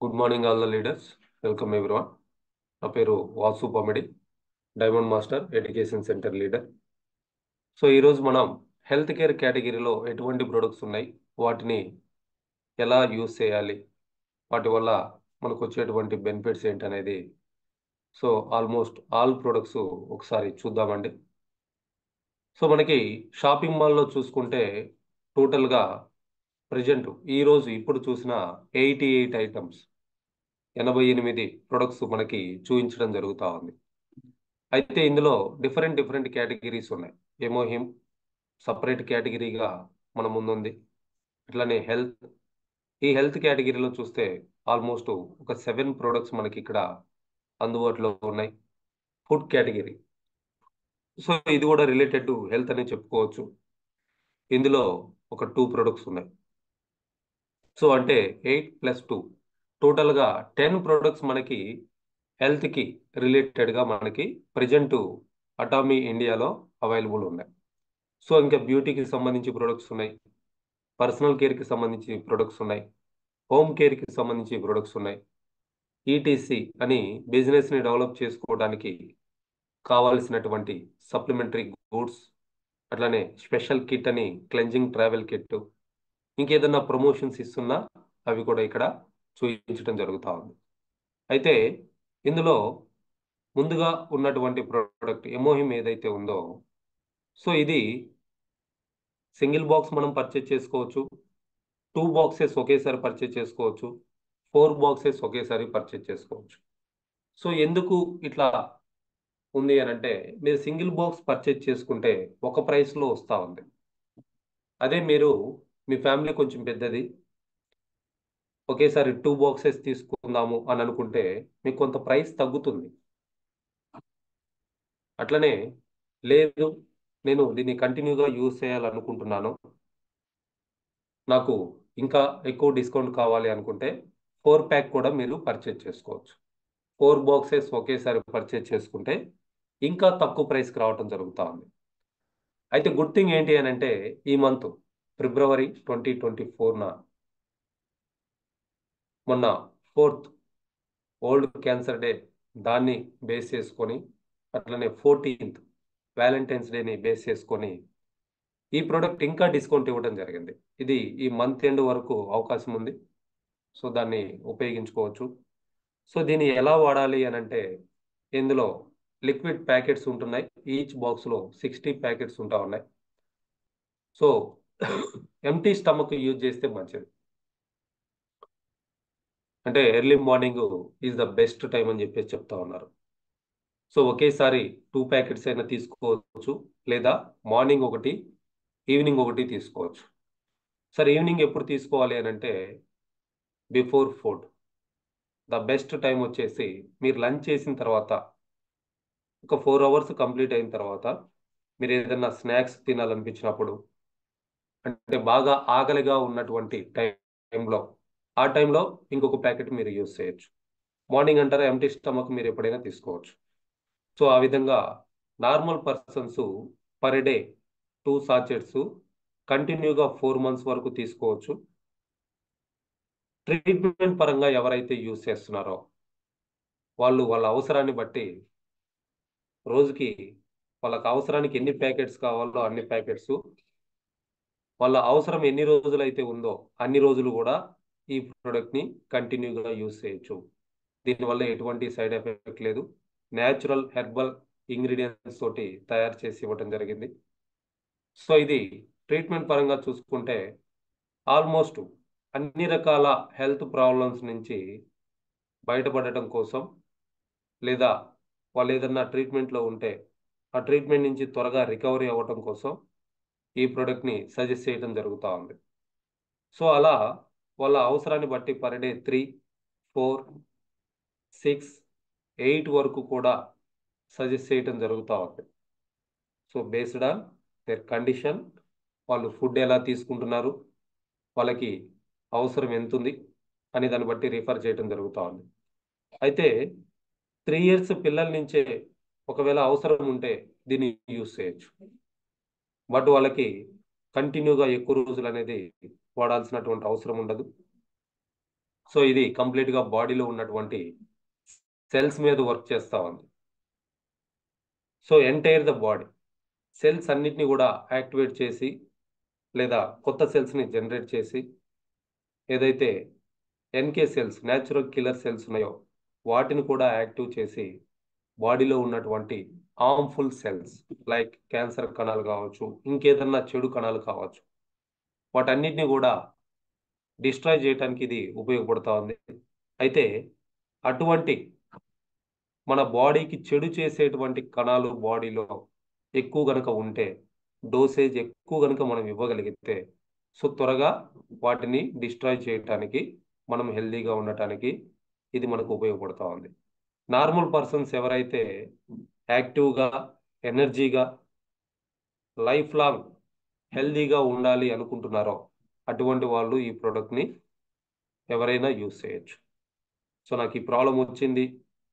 Good morning all the leaders. Welcome everyone. నా పేరు Vasu Pamidi, diamond master education centre leader. So ఈరోజు మనం health care కేటగిరీలో ఎటువంటి ప్రొడక్ట్స్ ఉన్నాయి, వాటిని ఎలా యూస్ చేయాలి, వాటి వల్ల మనకు వచ్చేటువంటి బెనిఫిట్స్ ఏంటనేది సో ఆల్మోస్ట్ ఆల్ ప్రొడక్ట్స్ ఒకసారి చూద్దామండి. సో మనకి షాపింగ్ మాల్లో చూసుకుంటే టోటల్గా ప్రజెంట్ ఈరోజు ఇప్పుడు చూసిన 88 ఐటమ్స్ 88 ప్రొడక్ట్స్ మనకి చూపించడం జరుగుతూ ఉంది. అయితే ఇందులో డిఫరెంట్ కేటగిరీస్ ఉన్నాయి. ఎమోహిమ్ సపరేట్ కేటగిరీగా మన ముందుంది. అట్లనే ఈ హెల్త్ కేటగిరీలో చూస్తే ఆల్మోస్ట్ ఒక 7 ప్రొడక్ట్స్ మనకి ఇక్కడ అందుబాటులో ఉన్నాయి. ఫుడ్ కేటగిరీ, సో ఇది కూడా రిలేటెడ్ టు హెల్త్ అని చెప్పుకోవచ్చు. ఇందులో ఒక 2 ప్రొడక్ట్స్ ఉన్నాయి. సో అంటే 8+2 టోటల్గా 10 ప్రొడక్ట్స్ మనకి హెల్త్కి రిలేటెడ్గా మనకి ప్రజెంట్ అటామీ ఇండియాలో అవైలబుల్ ఉన్నాయి. సో ఇంకా బ్యూటీకి సంబంధించి ప్రొడక్ట్స్ ఉన్నాయి, పర్సనల్ కేర్కి సంబంధించి ప్రొడక్ట్స్ ఉన్నాయి, హోమ్ కేర్కి సంబంధించి ప్రొడక్ట్స్ ఉన్నాయి. ఈటీసీ అని బిజినెస్ని డెవలప్ చేసుకోవడానికి కావాల్సినటువంటి సప్లిమెంటరీ గూడ్స్, అట్లానే స్పెషల్ కిట్ అని క్లెన్జింగ్ ట్రావెల్ కిట్, ఇంకేదన్నా ప్రమోషన్స్ ఇస్తున్నా అవి కూడా ఇక్కడ చూపించడం జరుగుతూ ఉంది. అయితే ఇందులో ముందుగా ఉన్నటువంటి ప్రోడక్ట్ ఎమోహిమ్ ఏదైతే ఉందో, సో ఇది సింగిల్ బాక్స్ మనం పర్చేజ్ చేసుకోవచ్చు, 2 బాక్సెస్ ఒకేసారి పర్చేజ్ చేసుకోవచ్చు, 4 బాక్సెస్ ఒకేసారి పర్చేజ్ చేసుకోవచ్చు. సో ఎందుకు ఇట్లా ఉంది అని అంటే, మీరు సింగిల్ బాక్స్ పర్చేజ్ చేసుకుంటే ఒక ప్రైస్లో వస్తూ ఉంది. అదే మీరు మీ ఫ్యామిలీ కొంచెం పెద్దది, ఒకేసారి 2 బాక్సెస్ తీసుకుందాము అని అనుకుంటే మీకు కొంత ప్రైస్ తగ్గుతుంది. అట్లనే లేదు, నేను దీన్ని కంటిన్యూగా యూజ్ చేయాలనుకుంటున్నాను, నాకు ఇంకా ఎక్కువ డిస్కౌంట్ కావాలి అనుకుంటే 4 ప్యాక్ కూడా మీరు పర్చేజ్ చేసుకోవచ్చు. 4 బాక్సెస్ ఒకేసారి పర్చేజ్ చేసుకుంటే ఇంకా తక్కువ ప్రైస్కి రావటం జరుగుతూ ఉంది. అయితే గుడ్ థింగ్ ఏంటి అని అంటే, ఈ మంత్ ఫిబ్రవరి 2024న మొన్న 4th వరల్డ్ క్యాన్సర్ డే, దాన్ని బేస్ చేసుకొని, అట్లనే 14th వ్యాలంటైన్స్ డేని బేస్ చేసుకొని ఈ ప్రోడక్ట్ ఇంకా డిస్కౌంట్ ఇవ్వడం జరిగింది. ఇది ఈ మంత్ ఎండ్ వరకు అవకాశం ఉంది, సో దాన్ని ఉపయోగించుకోవచ్చు. సో దీన్ని ఎలా వాడాలి అని అంటే, ఇందులో లిక్విడ్ ప్యాకెట్స్ ఉంటున్నాయి. ఈచ్ బాక్స్లో 60 ప్యాకెట్స్ ఉంటా ఉన్నాయి. సో ఎంటీ స్టమక్ యూజ్ చేస్తే మంచిది. అంటే early morning is the best time అని చెప్పేసి చెప్తా ఉన్నారు. సో ఒకేసారి 2 ప్యాకెట్స్ అయినా తీసుకోవచ్చు, లేదా మార్నింగ్ ఒకటి ఈవినింగ్ ఒకటి తీసుకోవచ్చు. సరే, ఈవినింగ్ ఎప్పుడు తీసుకోవాలి అని అంటే, before food. The best time వచ్చేసి మీరు లంచ్ చేసిన తర్వాత ఒక 4 అవర్స్ కంప్లీట్ అయిన తర్వాత మీరు ఏదైనా స్నాక్స్ తినాలనిపించినప్పుడు, అంటే బాగా ఆకలిగా ఉన్నటువంటి టైంలో, ఆ టైంలో ఇంకొక ప్యాకెట్ మీరు యూజ్ చేయొచ్చు. మార్నింగ్ అంటారా ఎంటీ స్టమక్ మీరు ఎప్పుడైనా తీసుకోవచ్చు. సో ఆ విధంగా normal persons per day 2 sachets కంటిన్యూగా 4 మంత్స్ వరకు తీసుకోవచ్చు. ట్రీట్మెంట్ పరంగా ఎవరైతే యూజ్ చేస్తున్నారో వాళ్ళు వాళ్ళ అవసరాన్ని బట్టి రోజుకి వాళ్ళకి అవసరానికి ఎన్ని ప్యాకెట్స్ కావాలో అన్ని ప్యాకెట్స్, వాళ్ళ అవసరం ఎన్ని రోజులు అయితే ఉందో అన్ని రోజులు కూడా ఈ ప్రోడక్ట్ని కంటిన్యూగా యూజ్ చేయొచ్చు. దీనివల్ల ఎటువంటి సైడ్ ఎఫెక్ట్ లేదు. న్యాచురల్ హెర్బల్ ఇంగ్రీడియంట్స్ తోటి తయారు చేసి ఇవ్వడం జరిగింది. సో ఇది ట్రీట్మెంట్ పరంగా చూసుకుంటే ఆల్మోస్ట్ అన్ని రకాల హెల్త్ ప్రాబ్లమ్స్ నుంచి బయటపడటం కోసం, లేదా వాళ్ళు ఏదన్నా ట్రీట్మెంట్లో ఉంటే ఆ ట్రీట్మెంట్ నుంచి త్వరగా రికవరీ అవ్వటం కోసం ఈ ప్రోడక్ట్ని సజెస్ట్ చేయడం జరుగుతూ ఉంది. సో అలా వాళ్ళ అవసరాన్ని బట్టి పర్ డే 3, 4, 6, 8 వరకు కూడా సజెస్ట్ చేయడం జరుగుతూ ఉంది. So based on their condition, వాళ్ళు ఫుడ్ ఎలా తీసుకుంటున్నారు, వాళ్ళకి అవసరం ఎంత ఉంది అని దాన్ని బట్టి రిఫర్ చేయడం జరుగుతూ ఉంది. అయితే 3 years పిల్లల నుంచే ఒకవేళ అవసరం ఉంటే దీన్ని యూజ్ చేయొచ్చు. బట్ వాళ్ళకి కంటిన్యూగా ఎక్కువ రోజులు అనేది వాడాల్సినటువంటి అవసరం ఉండదు. సో ఇది కంప్లీట్గా బాడీలో ఉన్నటువంటి సెల్స్ మీద వర్క్ చేస్తూ ఉంది. So entire the body cells అన్నిటిని కూడా యాక్టివేట్ చేసి లేదా కొత్త సెల్స్ని జనరేట్ చేసి ఏదైతే NK cells natural killer cells ఉన్నాయో వాటిని కూడా యాక్టివ్ చేసి బాడీలో ఉన్నటువంటి హార్మ్ఫుల్ సెల్స్ లైక్ క్యాన్సర్ కణాలు కావచ్చు, ఇంకేదన్నా చెడు కణాలు కావచ్చు, వాటన్నిటిని కూడా డిస్ట్రాయ్ చేయడానికి ఇది ఉపయోగపడుతూ ఉంది. అయితే అటువంటి మన బాడీకి చెడు చేసేటువంటి కణాలు బాడీలో ఎక్కువ గనక ఉంటే, డోసేజ్ ఎక్కువ గనక మనం ఇవ్వగలిగితే, సో త్వరగా వాటిని డిస్ట్రాయ్ చేయటానికి, మనం హెల్దీగా ఉండటానికి ఇది మనకు ఉపయోగపడుతూ ఉంది. నార్మల్ పర్సన్స్ ఎవరైతే యాక్టివ్గా, ఎనర్జీగా, లైఫ్ లాంగ్ హెల్దీగా ఉండాలి అనుకుంటున్నారో అటువంటి వాళ్ళు ఈ ప్రోడక్ట్ని ఎవరైనా యూజ్ చేయొచ్చు. సో నాకు ఈ ప్రాబ్లం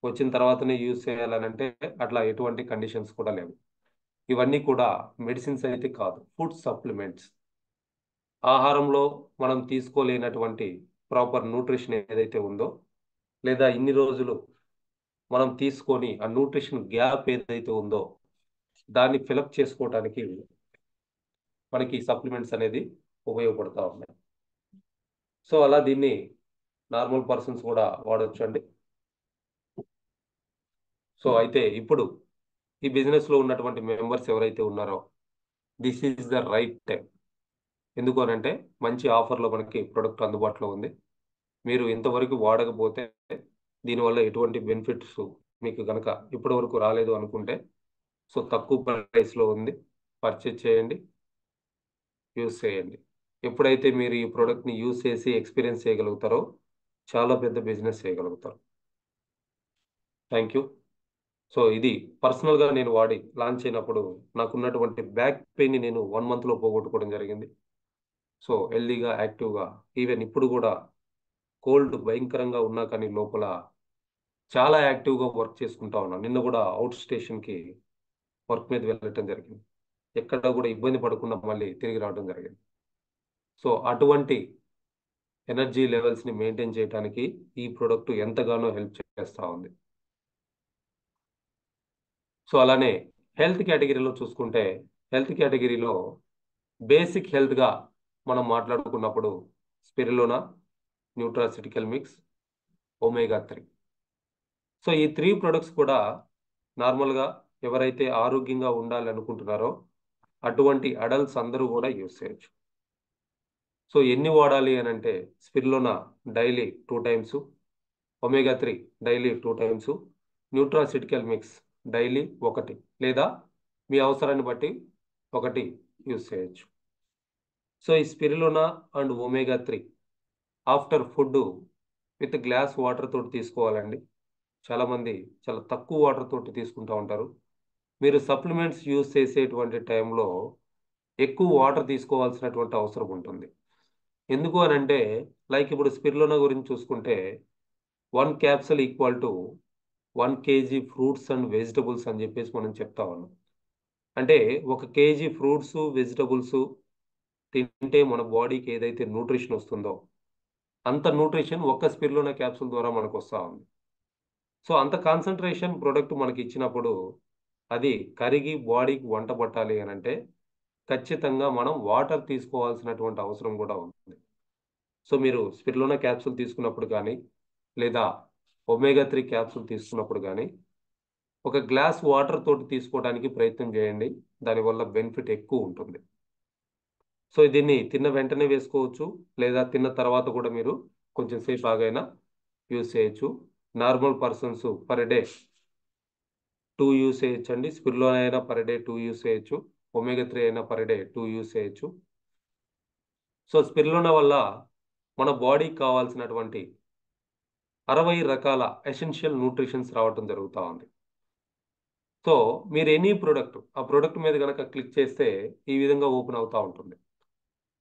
వచ్చిన తర్వాతనే యూజ్ చేయాలని అంటే అట్లా ఎటువంటి కండిషన్స్ కూడా లేవు. ఇవన్నీ కూడా మెడిసిన్స్ అయితే కాదు, ఫుడ్ సప్లిమెంట్స్. ఆహారంలో మనం తీసుకోలేనటువంటి ప్రాపర్ న్యూట్రిషన్ ఏదైతే ఉందో, లేదా ఇన్ని రోజులు మనం తీసుకొని ఆ న్యూట్రిషన్ గ్యాప్ ఏదైతే ఉందో దాన్ని ఫిలప్ చేసుకోవడానికి మనకి సప్లిమెంట్స్ అనేది ఉపయోగపడతా ఉన్నాయి. సో అలా దీన్ని నార్మల్ పర్సన్స్ కూడా వాడచ్చు అండి. సో అయితే ఇప్పుడు ఈ బిజినెస్లో ఉన్నటువంటి మెంబర్స్ ఎవరైతే ఉన్నారో this is the right time. ఎందుకు అనంటే మంచి ఆఫర్లో మనకి ప్రొడక్ట్ అందుబాటులో ఉంది. మీరు ఇంతవరకు వాడకపోతే దీనివల్ల ఎటువంటి బెనిఫిట్స్ మీకు కనుక ఇప్పటి వరకు రాలేదు అనుకుంటే, సో తక్కువ ప్రైస్లో ఉంది, పర్చేజ్ చేయండి, యూజ్ చేయండి. ఎప్పుడైతే మీరు ఈ ప్రోడక్ట్ని యూజ్ చేసి ఎక్స్పీరియన్స్ చేయగలుగుతారో చాలా పెద్ద బిజినెస్ చేయగలుగుతారు. Thank you. సో ఇది పర్సనల్గా నేను వాడి లాంచ్ అయినప్పుడు నాకున్నటువంటి బ్యాక్ పెయిన్ని నేను 1 మంత్లో పోగొట్టుకోవడం జరిగింది. సో హెల్దీగా, యాక్టివ్గా, ఈవెన్ ఇప్పుడు కూడా కోల్డ్ భయంకరంగా ఉన్నా కానీ లోపల చాలా యాక్టివ్గా వర్క్ చేసుకుంటా ఉన్నాను. నిన్న కూడా అవుట్ స్టేషన్కి వర్క్ మీద వెళ్ళటం జరిగింది. ఎక్కడ కూడా ఇబ్బంది పడకుండా మళ్ళీ తిరిగి రావడం జరిగింది. సో అటువంటి ఎనర్జీ లెవెల్స్ని మెయింటైన్ చేయడానికి ఈ ప్రోడక్ట్ ఎంతగానో హెల్ప్ చేస్తూ ఉంది. సో అలానే హెల్త్ కేటగిరీలో చూసుకుంటే, హెల్త్ కేటగిరీలో బేసిక్ హెల్త్గా మనం మాట్లాడుకున్నప్పుడు spirulina, nutraceutical mix, omega 3. So ఈ 3 ప్రొడక్ట్స్ కూడా నార్మల్గా ఎవరైతే ఆరోగ్యంగా ఉండాలి అనుకుంటున్నారో అటువంటి అడల్ట్స్ అందరూ కూడా యూజ్ చేయొచ్చు. సో ఎన్ని వాడాలి అని అంటే spirulina daily 2 times, omega 3 daily 2 times, nutraceutical mix daily 1 లేదా మీ అవసరాన్ని బట్టి 1 యూజ్ చేయొచ్చు. సో ఈ spirulina and omega 3 after food with glass water తోటి తీసుకోవాలండి. చాలామంది చాలా తక్కువ వాటర్ తోటి తీసుకుంటూ ఉంటారు. మీరు సప్లిమెంట్స్ యూజ్ చేసేటువంటి టైంలో ఎక్కువ వాటర్ తీసుకోవాల్సినటువంటి అవసరం ఉంటుంది. ఎందుకు అని అంటే లైక్ ఇప్పుడు స్పిరులినా గురించి చూసుకుంటే 1 capsule equal to 1 KG fruits and vegetables అని చెప్పేసి మనం చెప్తా ఉన్నాం. అంటే 1 కేజీ ఫ్రూట్స్, వెజిటబుల్స్ తింటే మన బాడీకి ఏదైతే న్యూట్రిషన్ వస్తుందో అంత న్యూట్రిషన్ ఒక్క స్పిరులినా క్యాప్సూల్ ద్వారా మనకు వస్తూ ఉంది. సో అంత కాన్సన్ట్రేషన్ ప్రోడక్ట్ మనకి ఇచ్చినప్పుడు అది కరిగి బాడీకి వంట పట్టాలి అని అంటే ఖచ్చితంగా మనం వాటర్ తీసుకోవాల్సినటువంటి అవసరం కూడా ఉంది. సో మీరు స్పిరులినా క్యాప్సూల్ తీసుకున్నప్పుడు కానీ లేదా ఒమేగా 3 క్యాప్సూల్ తీసుకున్నప్పుడు కానీ ఒక గ్లాస్ వాటర్ తోటి తీసుకోవడానికి ప్రయత్నం చేయండి. దానివల్ల బెనిఫిట్ ఎక్కువ ఉంటుంది. సో దీన్ని తిన్న వెంటనే వేసుకోవచ్చు, లేదా తిన్న తర్వాత కూడా మీరు కొంచెం సేపు ఆగైనా యూజ్ చేయొచ్చు. Normal persons per day 2 use చేయొచ్చు అండి. స్పిరులినా అయినా పర్ డే 2 యూజ్ చేయొచ్చు, ఒమేగా 3 అయినా పర్ డే 2 యూజ్ చేయొచ్చు. సో స్పిరులినా వల్ల మన బాడీకి కావాల్సినటువంటి 60 రకాల ఎసెన్షియల్ న్యూట్రిషన్స్ రావటం జరుగుతూ ఉంది. సో మీరు ఎనీ ప్రోడక్ట్ ఆ ప్రోడక్ట్ మీద కనుక క్లిక్ చేస్తే ఈ విధంగా ఓపెన్ అవుతూ ఉంటుంది.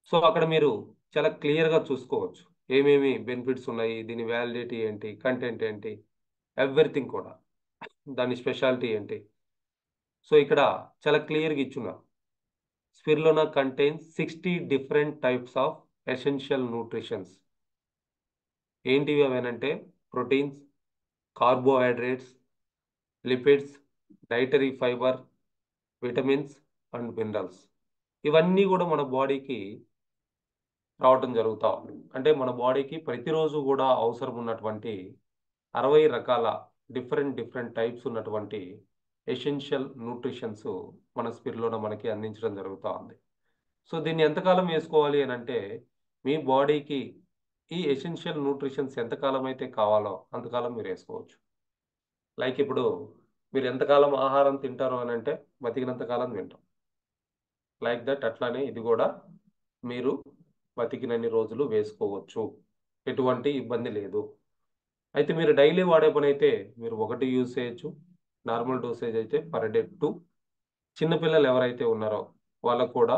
సో అక్కడ మీరు చాలా క్లియర్గా చూసుకోవచ్చు ఏమేమి బెనిఫిట్స్ ఉన్నాయి, దీని వ్యాలిడిటీ ఏంటి, కంటెంట్ ఏంటి, ఎవ్రీథింగ్ కూడా, దాని స్పెషాలిటీ ఏంటి. సో ఇక్కడ చాలా క్లియర్గా ఇచ్చున్నారు. Spirulina contains 60 different types of essential nutritions. ఏంటివి అవేనంటే proteins, carbohydrates, lipids, dietary fibre, vitamins and minerals. ఇవన్నీ కూడా మన బాడీకి రావటం జరుగుతూ ఉంది. అంటే మన బాడీకి ప్రతిరోజు కూడా అవసరం ఉన్నటువంటి 60 రకాల డిఫరెంట్ టైప్స్ ఉన్నటువంటి ఎసెన్షియల్ న్యూట్రిషన్స్ మన స్పిరిలోనే మనకి అందించడం జరుగుతూ ఉంది. సో దీన్ని ఎంతకాలం వేసుకోవాలి అని అంటే మీ బాడీకి ఈ ఎసెన్షియల్ న్యూట్రిషన్స్ ఎంతకాలం అయితే కావాలో అంతకాలం మీరు వేసుకోవచ్చు. లైక్ ఇప్పుడు మీరు ఎంతకాలం ఆహారం తింటారు అని అంటే బతికినంత కాలం తింటాం. లైక్ దట్ అట్లానే ఇది కూడా మీరు బతికినన్ని రోజులు వేసుకోవచ్చు, ఎటువంటి ఇబ్బంది లేదు. అయితే మీరు డైలీ వాడే పని అయితే మీరు ఒకటి యూజ్ చేయొచ్చు. నార్మల్ డోసేజ్ అయితే పర్ డే 2. చిన్నపిల్లలు ఎవరైతే ఉన్నారో వాళ్ళకు కూడా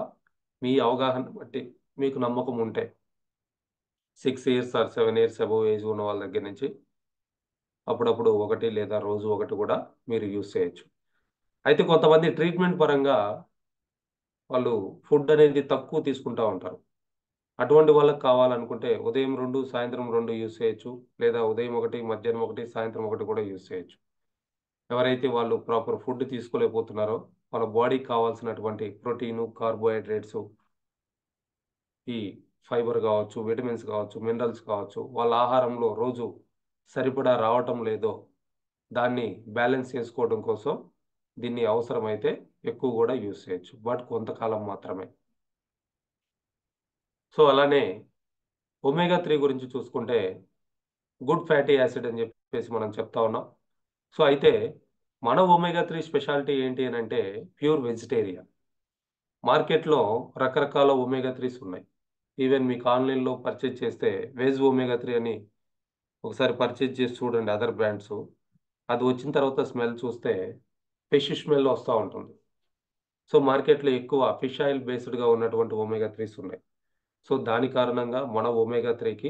మీ అవగాహన బట్టి మీకు నమ్మకం ఉంటే 6 years or 7 years above age ఉన్న వాళ్ళ దగ్గర నుంచి అప్పుడప్పుడు ఒకటి లేదా రోజు ఒకటి కూడా మీరు యూజ్ చేయొచ్చు. అయితే కొంతమంది ట్రీట్మెంట్ పరంగా వాళ్ళు ఫుడ్ అనేది తక్కువ తీసుకుంటూ ఉంటారు. అటువంటి వాళ్ళకి కావాలనుకుంటే ఉదయం 2 సాయంత్రం 2 యూజ్ చేయొచ్చు, లేదా ఉదయం 1 మధ్యాహ్నం 1 సాయంత్రం 1 కూడా యూజ్ చేయొచ్చు. ఎవరైతే వాళ్ళు ప్రాపర్ ఫుడ్ తీసుకోలేకపోతున్నారో వాళ్ళ బాడీకి కావాల్సినటువంటి ప్రోటీను, కార్బోహైడ్రేట్స్, ఈ ఫైబర్ కావచ్చు, విటమిన్స్ కావచ్చు, మినరల్స్ కావచ్చు, వాళ్ళ ఆహారంలో రోజు సరిపడా రావటం లేదో దాన్ని బ్యాలెన్స్ చేసుకోవడం కోసం దీన్ని అవసరమైతే ఎక్కువ కూడా యూజ్ చేయొచ్చు, బట్ కొంతకాలం మాత్రమే. సో అలానే ఒమేగా 3 గురించి చూసుకుంటే గుడ్ ఫ్యాటీ యాసిడ్ అని చెప్పేసి మనం చెప్తా ఉన్నాం. సో అయితే మన ఒమేగా 3 స్పెషాలిటీ ఏంటి అని అంటే ప్యూర్ వెజిటేరియన్. మార్కెట్లో రకరకాల ఒమేగా 3s ఉన్నాయి. ఈవెన్ మీకు ఆన్లైన్లో పర్చేజ్ చేస్తే వెజ్ ఒమేగా 3 అని ఒకసారి పర్చేజ్ చేసి చూడండి అదర్ బ్రాండ్స్. అది వచ్చిన తర్వాత స్మెల్ చూస్తే ఫిష్ స్మెల్ వస్తూ ఉంటుంది. సో మార్కెట్లో ఎక్కువ ఫిష్ ఆయిల్ బేస్డ్గా ఉన్నటువంటి ఒమేగా 3s ఉన్నాయి. సో దాని కారణంగా మన ఒమేగా 3కి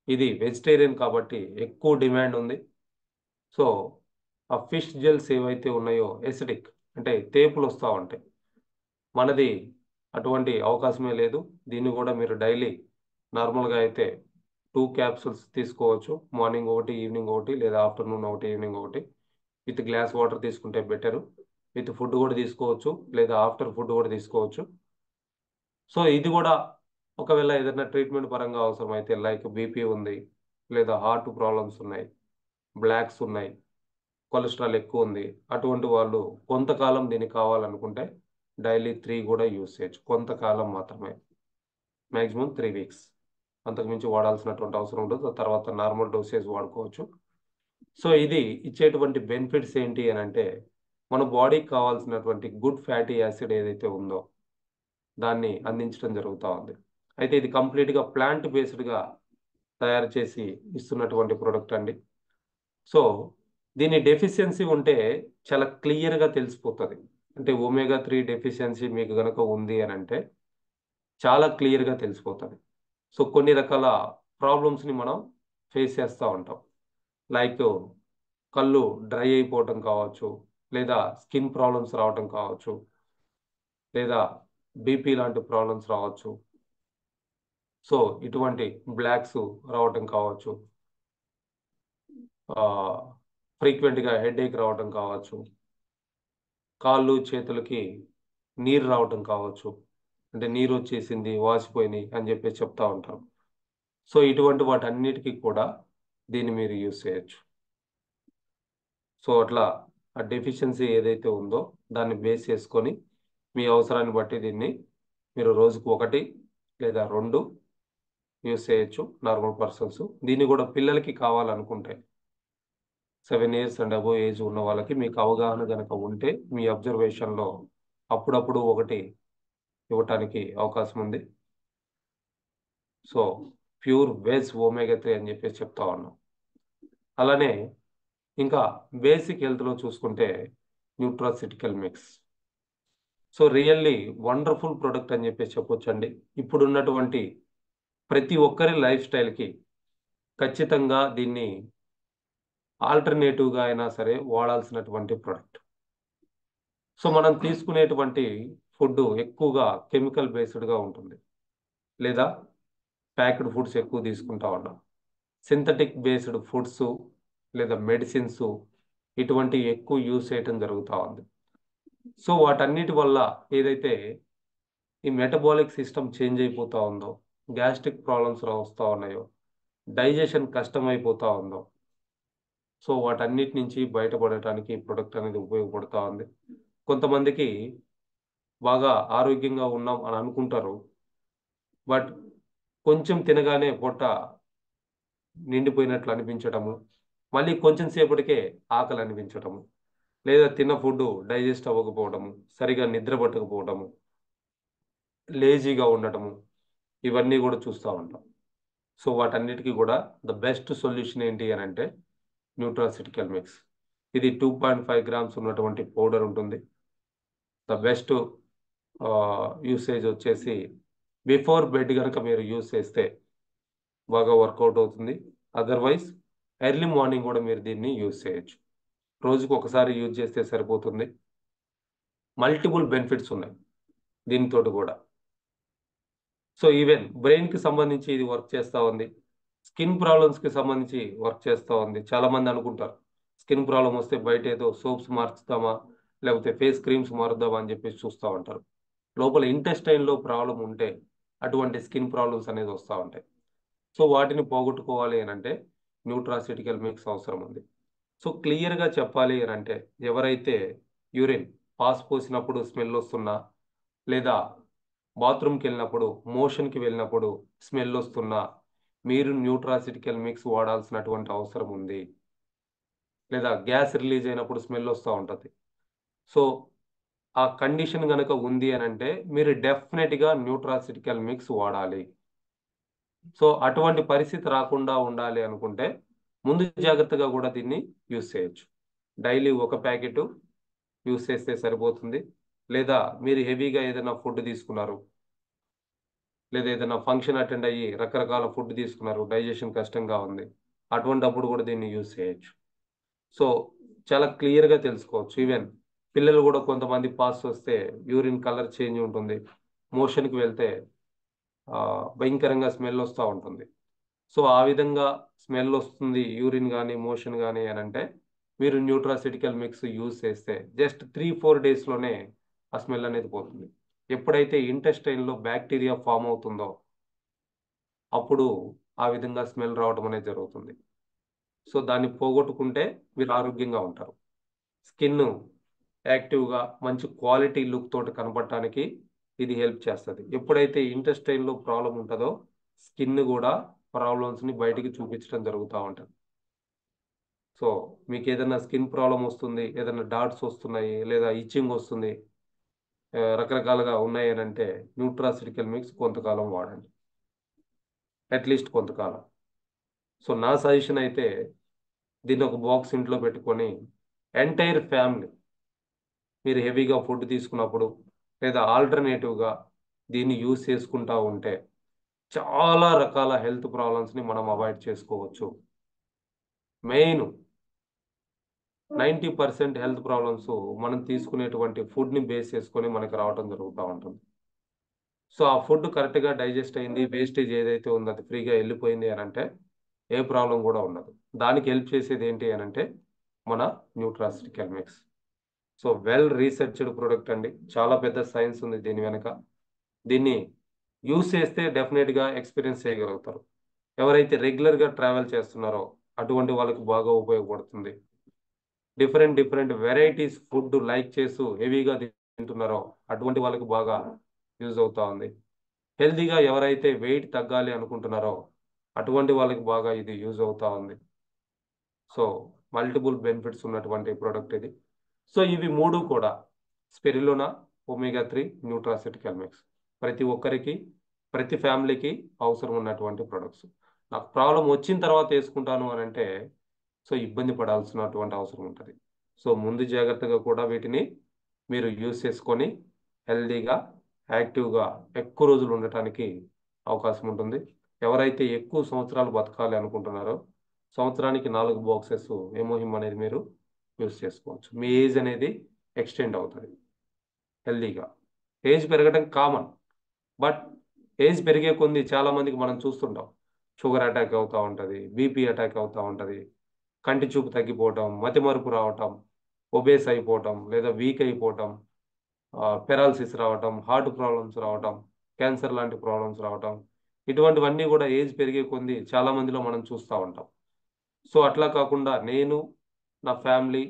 ఇది వెజిటేరియన్ కాబట్టి ఎక్కువ డిమాండ్ ఉంది. సో ఆ ఫిష్ జెల్స్ ఏవైతే ఉన్నాయో ఎసిడిక్ అంటే తేపులు వస్తూ ఉంటాయి. మనది అటువంటి అవకాశమే లేదు. దీన్ని కూడా మీరు డైలీ నార్మల్గా అయితే 2 క్యాప్సూల్స్ తీసుకోవచ్చు. మార్నింగ్ ఒకటి, ఈవినింగ్ ఒకటి, లేదా ఆఫ్టర్నూన్ ఒకటి, ఈవినింగ్ ఒకటి. విత్ గ్లాస్ వాటర్ తీసుకుంటే బెటరు. విత్ ఫుడ్ కూడా తీసుకోవచ్చు, లేదా ఆఫ్టర్ ఫుడ్ కూడా తీసుకోవచ్చు. సో ఇది కూడా ఒకవేళ ఏదైనా ట్రీట్మెంట్ పరంగా అవసరమైతే లైక్ బీపీ ఉంది, లేదా హార్ట్ ప్రాబ్లమ్స్ ఉన్నాయి, బ్లాక్స్ ఉన్నాయి, కొలెస్ట్రాల్ ఎక్కువ ఉంది, అటువంటి వాళ్ళు కొంతకాలం దీనికి కావాలనుకుంటే డైలీ 3 కూడా యూజ్ చేయొచ్చు. కొంతకాలం మాత్రమే, మ్యాక్సిమం 3 వీక్స్. అంతకుమించి వాడాల్సినటువంటి అవసరం ఉండదు. తర్వాత నార్మల్ డోసేజ్ వాడుకోవచ్చు. సో ఇది ఇచ్చేటువంటి బెనిఫిట్స్ ఏంటి అని అంటే మన బాడీకి కావాల్సినటువంటి గుడ్ ఫ్యాటీ యాసిడ్ ఏదైతే ఉందో దాన్ని అందించడం జరుగుతూ ఉంది. అయితే ఇది కంప్లీట్గా ప్లాంట్ బేస్డ్గా తయారు చేసి ఇస్తున్నటువంటి ప్రోడక్ట్ అండి. సో దీని డెఫిషియన్సీ ఉంటే చాలా క్లియర్గా తెలిసిపోతుంది. అంటే ఒమేగా 3 డెఫిషియన్సీ మీకు గనక ఉంది అని అంటే చాలా క్లియర్గా తెలిసిపోతుంది. సో కొన్ని రకాల ప్రాబ్లమ్స్ని మనం ఫేస్ చేస్తూ ఉంటాం. లైక్ కళ్ళు డ్రై అయిపోవటం కావచ్చు, లేదా స్కిన్ ప్రాబ్లమ్స్ రావటం కావచ్చు, లేదా బీపీ లాంటి ప్రాబ్లమ్స్ రావచ్చు. సో ఇటువంటి బ్లాక్స్ రావటం కావచ్చు, ఫ్రీక్వెంట్గా హెడేక్ రావటం కావచ్చు, కాళ్ళు చేతులకి నీరు రావటం కావచ్చు, అంటే నీరు వచ్చేసింది, వాసిపోయినాయి అని చెప్పేసి చెప్తా ఉంటారు. సో ఇటువంటి వాటన్నిటికీ కూడా దీన్ని మీరు యూజ్ చేయొచ్చు. సో అట్లా ఆ డెఫిషియన్సీ ఏదైతే ఉందో దాన్ని బేస్ చేసుకొని మీ అవసరాన్ని బట్టి దీన్ని మీరు రోజుకు 1 లేదా 2 యూజ్ చేయొచ్చు నార్మల్ పర్సన్స్. దీన్ని కూడా పిల్లలకి కావాలనుకుంటే 7 ఇయర్స్ అండ్ అబోవ్ ఏజ్ ఉన్న వాళ్ళకి మీకు అవగాహన కనుక ఉంటే మీ అబ్జర్వేషన్లో అప్పుడప్పుడు ఒకటి ఇవ్వటానికి అవకాశం ఉంది. సో ప్యూర్ వెజ్ ఒమేగా 3 అని చెప్పేసి చెప్తా ఉన్నాం. అలానే ఇంకా బేసిక్ హెల్త్లో చూసుకుంటే nutraceutical mix. So really wonderful product అని చెప్పేసి చెప్పొచ్చండి. ఇప్పుడున్నటువంటి ప్రతి ఒక్కరి లైఫ్ స్టైల్కి ఖచ్చితంగా దీన్ని ఆల్టర్నేటివ్గా అయినా సరే వాడాల్సినటువంటి ప్రొడక్ట్. సో మనం తీసుకునేటువంటి ఫుడ్ ఎక్కువగా కెమికల్ బేస్డ్గా ఉంటుంది, లేదా ప్యాక్డ్ ఫుడ్స్ ఎక్కువ తీసుకుంటా ఉన్నాం. సింథటిక్ బేస్డ్ ఫుడ్స్ లేదా మెడిసిన్స్ ఇటువంటి ఎక్కువ యూజ్ చేయటం జరుగుతూ ఉంది. సో వాటన్నిటి వల్ల ఏదైతే ఈ మెటబాలిక్ సిస్టమ్ చేంజ్ అయిపోతూ ఉందో, గ్యాస్ట్రిక్ ప్రాబ్లమ్స్ వస్తూ ఉన్నాయో, డైజెషన్ కష్టమైపోతూ ఉందో, సో వాటన్నిటి నుంచి బయటపడటానికి ఈ ప్రొడక్ట్ అనేది ఉపయోగపడుతూ ఉంది. కొంతమందికి బాగా ఆరోగ్యంగా ఉన్నాం అని అనుకుంటారు, బట్ కొంచెం తినగానే పొట్ట నిండిపోయినట్లు అనిపించటము, మళ్ళీ కొంచెం సేపటికే ఆకలి అనిపించటము, లేదా తిన్న ఫుడ్ డైజెస్ట్ అవ్వకపోవడము, సరిగా నిద్ర పట్టకపోవడము, లేజీగా ఉండటము, ఇవన్నీ కూడా చూస్తూ ఉంటాం. సో వాటన్నిటికీ కూడా ద బెస్ట్ సొల్యూషన్ ఏంటి అని అంటే న్యూట్రాసిటికల్ మిక్స్. ఇది 2.5 గ్రామ్స్ ఉన్నటువంటి పౌడర్ ఉంటుంది. ద బెస్ట్ యూసేజ్ వచ్చేసి బిఫోర్ బెడ్ కనుక మీరు యూజ్ చేస్తే బాగా వర్కౌట్ అవుతుంది. అదర్వైజ్ ఎర్లీ మార్నింగ్ కూడా మీరు దీన్ని యూజ్ చేయొచ్చు. రోజుకు ఒకసారి యూజ్ చేస్తే సరిపోతుంది. మల్టిపుల్ బెనిఫిట్స్ ఉన్నాయి దీనితో కూడా. సో ఈవెన్ బ్రెయిన్కి సంబంధించి ఇది వర్క్ చేస్తూ ఉంది, స్కిన్ ప్రాబ్లమ్స్కి సంబంధించి వర్క్ చేస్తూ ఉంది. చాలామంది అనుకుంటారు స్కిన్ ప్రాబ్లం వస్తే బయట ఏదో సోప్స్ మార్చుతామా లేకపోతే ఫేస్ క్రీమ్స్ మారుద్దామా అని చెప్పేసి చూస్తూ ఉంటారు. లోపల ఇంటెస్టైన్లో ప్రాబ్లం ఉంటే అటువంటి స్కిన్ ప్రాబ్లమ్స్ అనేది వస్తూ ఉంటాయి. సో వాటిని పోగొట్టుకోవాలి అని అంటే న్యూట్రాసిటికల్ మిక్స్ అవసరం ఉంది. సో క్లియర్గా చెప్పాలి అని అంటే ఎవరైతే యూరిన్ పాస్ పోసినప్పుడు స్మెల్ వస్తున్నా, లేదా బాత్రూమ్కి వెళ్ళినప్పుడు మోషన్కి వెళ్ళినప్పుడు స్మెల్ వస్తున్నా, మీరు న్యూట్రాసిటికల్ మిక్స్ వాడాల్సినటువంటి అవసరం ఉంది. లేదా గ్యాస్ రిలీజ్ అయినప్పుడు స్మెల్ వస్తూ ఉంటుంది. సో ఆ కండిషన్ కనుక ఉంది అని అంటే మీరు డెఫినెట్గా న్యూట్రాసిటికల్ మిక్స్ వాడాలి. సో అటువంటి పరిస్థితి రాకుండా ఉండాలి అనుకుంటే ముందు జాగ్రత్తగా కూడా దీన్ని యూస్ చేయొచ్చు. డైలీ ఒక ప్యాకెట్ యూస్ చేస్తే సరిపోతుంది. లేదా మీరు హెవీగా ఏదైనా ఫుడ్ తీసుకున్నారు, లేదా ఏదైనా ఫంక్షన్ అటెండ్ అయ్యి రకరకాల ఫుడ్ తీసుకున్నారు, డైజెషన్ కష్టంగా ఉంది, అటువంటప్పుడు కూడా దీన్ని యూస్ చేయొచ్చు. సో చాలా క్లియర్గా తెలుసుకోవచ్చు. ఈవెన్ పిల్లలు కూడా కొంతమంది పాస్ వస్తే యూరిన్ కలర్ చేంజ్ ఉంటుంది, మోషన్కి వెళ్తే భయంకరంగా స్మెల్ వస్తూ ఉంటుంది. సో ఆ విధంగా స్మెల్ వస్తుంది యూరిన్ కానీ మోషన్ కానీ అని అంటే మీరు న్యూట్రాసిటికల్ మిక్స్ యూజ్ చేస్తే జస్ట్ 3-4 డేస్లోనే ఆ స్మెల్ అనేది పోతుంది. ఎప్పుడైతే ఇంటెస్టైన్లో బ్యాక్టీరియా ఫామ్ అవుతుందో అప్పుడు ఆ విధంగా స్మెల్ రావడం అనేది జరుగుతుంది. సో దాన్ని పోగొట్టుకుంటే మీరు ఆరోగ్యంగా ఉంటారు. స్కిన్ యాక్టివ్గా మంచి క్వాలిటీ లుక్ తోటి కనపడటానికి ఇది హెల్ప్ చేస్తుంది. ఎప్పుడైతే ఇంటెస్టైన్లో ప్రాబ్లం ఉంటుందో స్కిన్ కూడా ప్రాబ్లమ్స్ని బయటికి చూపించడం జరుగుతూ ఉంటుంది. సో మీకు ఏదైనా స్కిన్ ప్రాబ్లం వస్తుంది, ఏదైనా డాట్స్ వస్తున్నాయి, లేదా ఇచ్చింగ్ వస్తుంది, రకరకాలుగా ఉన్నాయి అని అంటే న్యూట్రాసిటికల్ మిక్స్ కొంతకాలం వాడండి, అట్లీస్ట్ కొంతకాలం. సో నా సజెషన్ అయితే దీన్ని ఒక బాక్స్ ఇంట్లో పెట్టుకొని ఎంటైర్ ఫ్యామిలీ మీరు హెవీగా ఫుడ్ తీసుకున్నప్పుడు లేదా ఆల్టర్నేటివ్గా దీన్ని యూస్ చేసుకుంటూ ఉంటే చాలా రకాల హెల్త్ ప్రాబ్లమ్స్ని మనం అవాయిడ్ చేసుకోవచ్చు. మెయిన్ 90% హెల్త్ ప్రాబ్లమ్స్ మనం తీసుకునేటువంటి ఫుడ్ని బేస్ చేసుకొని మనకి రావడం జరుగుతూ ఉంటుంది. సో ఆ ఫుడ్ కరెక్ట్గా డైజెస్ట్ అయింది, వేస్టేజ్ ఏదైతే ఉందో అది ఫ్రీగా వెళ్ళిపోయింది అని అంటే ఏ ప్రాబ్లం కూడా ఉండదు. దానికి హెల్ప్ చేసేది ఏంటి అని అంటే మన nutraceutical mix. So well researched product అండి, చాలా పెద్ద సైన్స్ ఉంది దీని వెనక. దీన్ని యూస్ చేస్తే డెఫినెట్గా ఎక్స్పీరియన్స్ చేయగలుగుతారు. ఎవరైతే రెగ్యులర్గా ట్రావెల్ చేస్తున్నారో అటువంటి వాళ్ళకి బాగా ఉపయోగపడుతుంది. డిఫరెంట్ వెరైటీస్ ఫుడ్ లైక్ చేస్తూ హెవీగా తింటున్నారో అటువంటి వాళ్ళకి బాగా యూజ్ అవుతా ఉంది. హెల్తీగా ఎవరైతే వెయిట్ తగ్గాలి అనుకుంటున్నారో అటువంటి వాళ్ళకి బాగా ఇది యూజ్ అవుతా ఉంది. సో మల్టిపుల్ బెనిఫిట్స్ ఉన్నటువంటి ప్రోడక్ట్ ఇది. సో ఇవి మూడు కూడా స్పిరులినా, ఒమేగా 3, న్యూట్రాసిటికల్ మిక్స్ ప్రతి ఒక్కరికి ప్రతి ఫ్యామిలీకి అవసరం ఉన్నటువంటి ప్రొడక్ట్స్. నాకు ప్రాబ్లం వచ్చిన తర్వాత వేసుకుంటాను అని అంటే సో ఇబ్బంది పడాల్సినటువంటి అవసరం ఉంటుంది. సో ముందు జాగ్రత్తగా కూడా వీటిని మీరు యూస్ చేసుకొని హెల్దీగా యాక్టివ్గా ఎక్కువ రోజులు ఉండటానికి అవకాశం ఉంటుంది. ఎవరైతే ఎక్కువ సంవత్సరాలు బతకాలి అనుకుంటున్నారో సంవత్సరానికి 4 బాక్సెస్ ఎమోహిమ్ అనేది మీరు యూస్ చేసుకోవచ్చు. మీ ఏజ్ అనేది ఎక్స్టెండ్ అవుతుంది హెల్దీగా. ఏజ్ పెరగడం కామన్, బట్ ఏజ్ పెరిగే కొద్ది చాలామందికి మనం చూస్తుంటాం షుగర్ అటాక్ అవుతూ ఉంటుంది, బీపీ అటాక్ అవుతూ ఉంటుంది, కంటి చూపు తగ్గిపోవటం, మతిమరుపు రావటం, ఒబేస్ అయిపోవటం లేదా వీక్ అయిపోవటం, పెరాలసిస్ రావటం, హార్ట్ ప్రాబ్లమ్స్ రావటం, క్యాన్సర్ లాంటి ప్రాబ్లమ్స్ రావటం, ఇటువంటివన్నీ కూడా ఏజ్ పెరిగే కొద్దీ చాలా మందిలో మనం చూస్తూ ఉంటాం. సో అట్లా కాకుండా నేను, నా ఫ్యామిలీ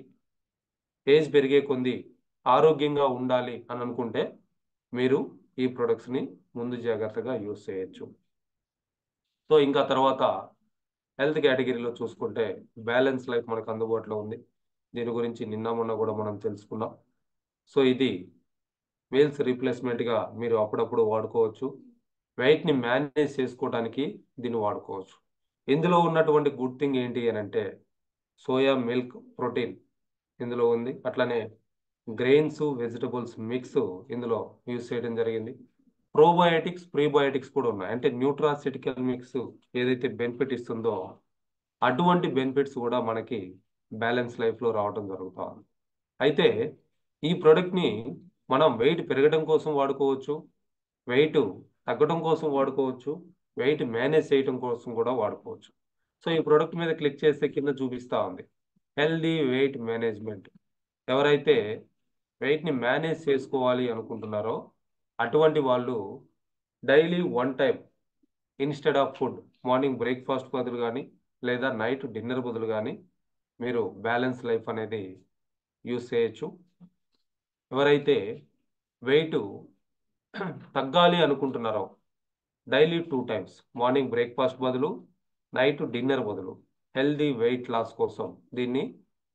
ఏజ్ పెరిగే కొద్దీ ఆరోగ్యంగా ఉండాలి అని అనుకుంటే మీరు ఈ ప్రొడక్ట్స్ని ముందు జాగ్రత్తగా యూస్ చేయొచ్చు. సో ఇంకా తర్వాత హెల్త్ కేటగిరీలో చూసుకుంటే బ్యాలెన్స్ లైఫ్ మనకు అందుబాటులో ఉంది. దీని గురించి నిన్న మొన్న కూడా మనం తెలుసుకున్నాం. సో ఇది మీల్స్ రీప్లేస్మెంట్గా మీరు అప్పుడప్పుడు వాడుకోవచ్చు. వెయిట్ని మేనేజ్ చేసుకోవడానికి దీన్ని వాడుకోవచ్చు. ఇందులో ఉన్నటువంటి గుడ్ థింగ్ ఏంటి అని అంటే సోయా మిల్క్ ప్రోటీన్ ఇందులో ఉంది. అట్లనే గ్రెయిన్స్ వెజిటబుల్స్ మిక్స్ ఇందులో యూజ్ చేయడం జరిగింది. ప్రోబయోటిక్స్ ప్రీబయోటిక్స్ కూడా ఉన్నాయి. అంటే న్యూట్రాసిటికల్ మిక్స్ ఏదైతే బెనిఫిట్ ఇస్తుందో అటువంటి బెనిఫిట్స్ కూడా మనకి బ్యాలెన్స్ లైఫ్లో రావడం జరుగుతూ ఉంది. అయితే ఈ ప్రోడక్ట్ని మనం వెయిట్ పెరగడం కోసం వాడుకోవచ్చు, వెయిట్ తగ్గడం కోసం వాడుకోవచ్చు, వెయిట్ మేనేజ్ చేయడం కోసం కూడా వాడుకోవచ్చు. సో ఈ ప్రోడక్ట్ మీద క్లిక్ చేస్తే కింద చూపిస్తూ ఉంది హెల్దీ వెయిట్ మేనేజ్మెంట్. ఎవరైతే వెయిట్ని మేనేజ్ చేసుకోవాలి అనుకుంటున్నారో అటువంటి వాళ్ళు daily one time instead of food, morning breakfast బదులు కానీ లేదా నైట్ డిన్నర్ బదులు కానీ మీరు బ్యాలెన్స్ లైఫ్ అనేది యూస్ చేయొచ్చు. ఎవరైతే వెయిట్ తగ్గాలి అనుకుంటున్నారో డైలీ 2 టైమ్స్, మార్నింగ్ బ్రేక్ఫాస్ట్ బదులు నైట్ డిన్నర్ బదులు హెల్దీ వెయిట్ లాస్ కోసం దీన్ని